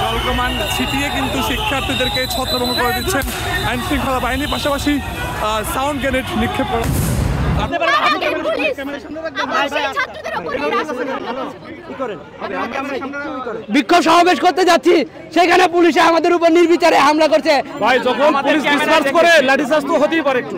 জলকামান ছিটিয়ে কিন্তু শিক্ষার্থীদেরকে ছত্রভঙ্গ করে দিচ্ছেন আইন শৃঙ্খলা বাহিনী, পাশাপাশি সাউন্ড গ্রেনেড নিক্ষেপ করা। বিক্ষোভ সমাবেশ করতে যাচ্ছি, সেখানে পুলিশে আমাদের উপর নির্বিচারে হামলা করছে। ভাই যখন পুলিশ ডিসপার্স করে লাঠিচার্জ তো হতেই পারে একটু।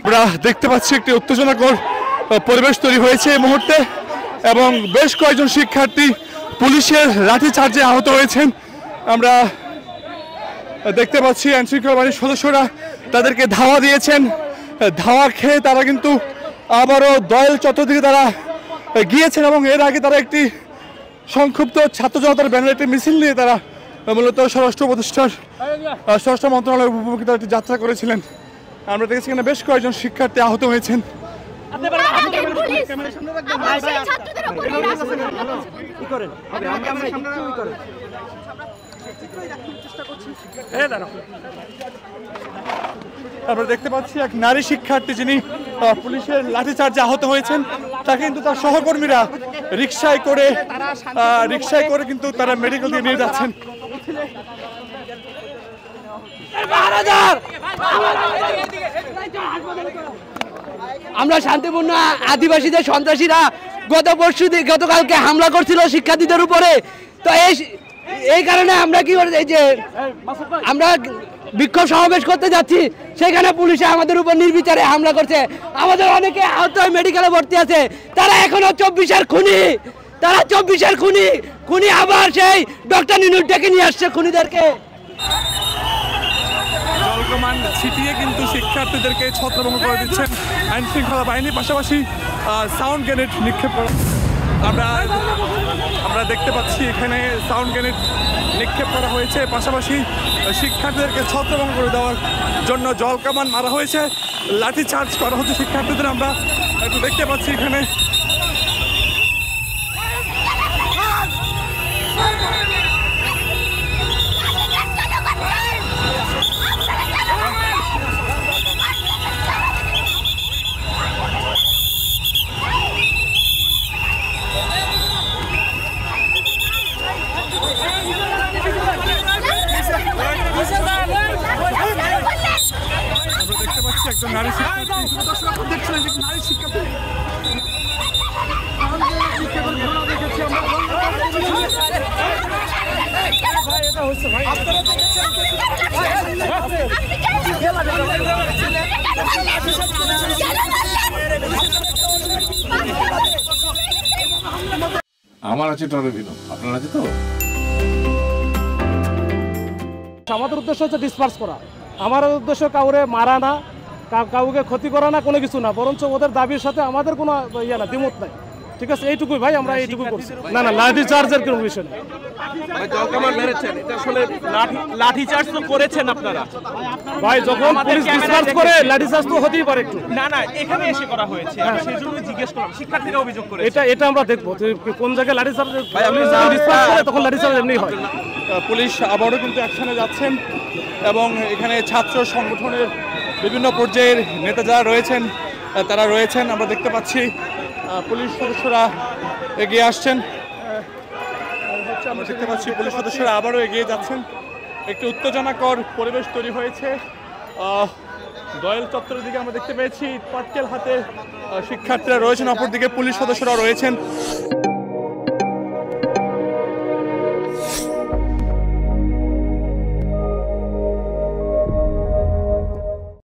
আমরা দেখতে পাচ্ছি একটি উত্তেজনাকর পরিবেশ তৈরি হয়েছে এই মুহূর্তে, এবং বেশ কয়েকজন শিক্ষার্থী পুলিশের লাঠিচার্জে আহত হয়েছেন। আমরা দেখতে পাচ্ছি আইন শৃঙ্খলা বাহিনীর সদস্যরা তাদেরকে ধাওয়া দিয়েছেন। ধাওয়া খেয়ে তারা কিন্তু আবারও দয়াল চত্বর দিকে তারা গিয়েছেন, এবং এর আগে তারা একটি সংক্ষিপ্ত ছাত্র জনতার ব্যানারে একটি মিছিল নিয়ে তারা মূলত স্বরাষ্ট্র মন্ত্রণালয়ের উপমুখী তারা একটি যাত্রা করেছিলেন। আমরা দেখেছি এখানে বেশ কয়েকজন শিক্ষার্থী আহত হয়েছেন। আমরা দেখতে পাচ্ছি এক নারী শিক্ষার্থী যিনি পুলিশের লাঠিচার্জে আহত হয়েছেন, তাকে কিন্তু তার সহকর্মীরা রিকশায় করে কিন্তু তারা মেডিকেল দিয়ে নিয়ে যাচ্ছেন। আমরা শান্তিপূর্ণ আদিবাসীদের সন্ত্রাসীরা গতকালকে হামলা করছিল শিক্ষার্থীদের উপরে। তো এই কারণে আমরা কি করে যে আমরা বিক্ষোভ সমাবেশ করতে যাচ্ছি, সেখানে পুলিশে আমাদের উপর নির্বিচারে হামলা করছে। আমাদের অনেকে আহত হয়ে মেডিকেলে ভর্তি আছে। তারা এখনো 24-এর খুনি আবার সেই ডক্টর নিনুর ডেকে নিয়ে আসছে খুনিদেরকে। জলকামান ছিটিয়ে কিন্তু শিক্ষার্থীদেরকে ছত্রভঙ্গ করে দিচ্ছেন আইন শৃঙ্খলা বাহিনী, পাশাপাশি সাউন্ড গ্রেনেড নিক্ষেপ করা। আমরা দেখতে পাচ্ছি এখানে সাউন্ড গ্রেনেড নিক্ষেপ করা হয়েছে, পাশাপাশি শিক্ষার্থীদেরকে ছত্রভঙ্গ করে দেওয়ার জন্য জলকামান মারা হয়েছে, লাঠিচার্জ করা হচ্ছে শিক্ষার্থীদের। আমরা একটু দেখতে পাচ্ছি এখানে একজন নারী শিক্ষার্থী আমার আছে টর্নেডো, আপনার আছে তো? আমাদের উদ্দেশ্য হচ্ছে ডিসপার্স করা। আমার উদ্দেশ্য কাউরে মারা না, কাউকে ক্ষতি করা না, কোনো কিছু না, বরঞ্চ ওদের দাবির সাথে আমাদের কোনো ইয়ে না, দ্বিমত নাই। ঠিক আছে, এইটুকুই ভাই, আমরা এইটুকুই করছি। না লাঠি চার্জের কোনো বিষয় নেই। লাঠি চার্জ তো করেছেন আপনারা ভাই, যখন পুলিশ ডিসপার্স করে লাঠি চার্জ তো হতেই পারে একটু। না এখানে এসে করা হয়েছে, সেই জন্য জিজ্ঞেস করলাম। শিক্ষার্থীরা অভিযোগ করে এটা আমরা দেখবো কোন জায়গায় লাঠি চার্জ ডিসপার্স করে, তখন লাঠি চার্জ এমনি হয়। পুলিশ আবারও কিন্তু অ্যাকশনে যাচ্ছেন, এবং এখানে ছাত্র সংগঠনের বিভিন্ন পর্যায়ের নেতা যারা রয়েছেন তারা রয়েছেন। আমরা দেখতে পাচ্ছি পুলিশ সদস্যরা এগিয়ে আসছেন, আমরা দেখতে পাচ্ছি পুলিশ সদস্যরা আবারও এগিয়ে যাচ্ছেন। একটি উত্তেজনাকর পরিবেশ তৈরি হয়েছে দয়াল চত্বরের দিকে। আমরা দেখতে পেয়েছি পাটকেল হাতে শিক্ষার্থীরা রয়েছেন, অপরদিকে পুলিশ সদস্যরা রয়েছেন।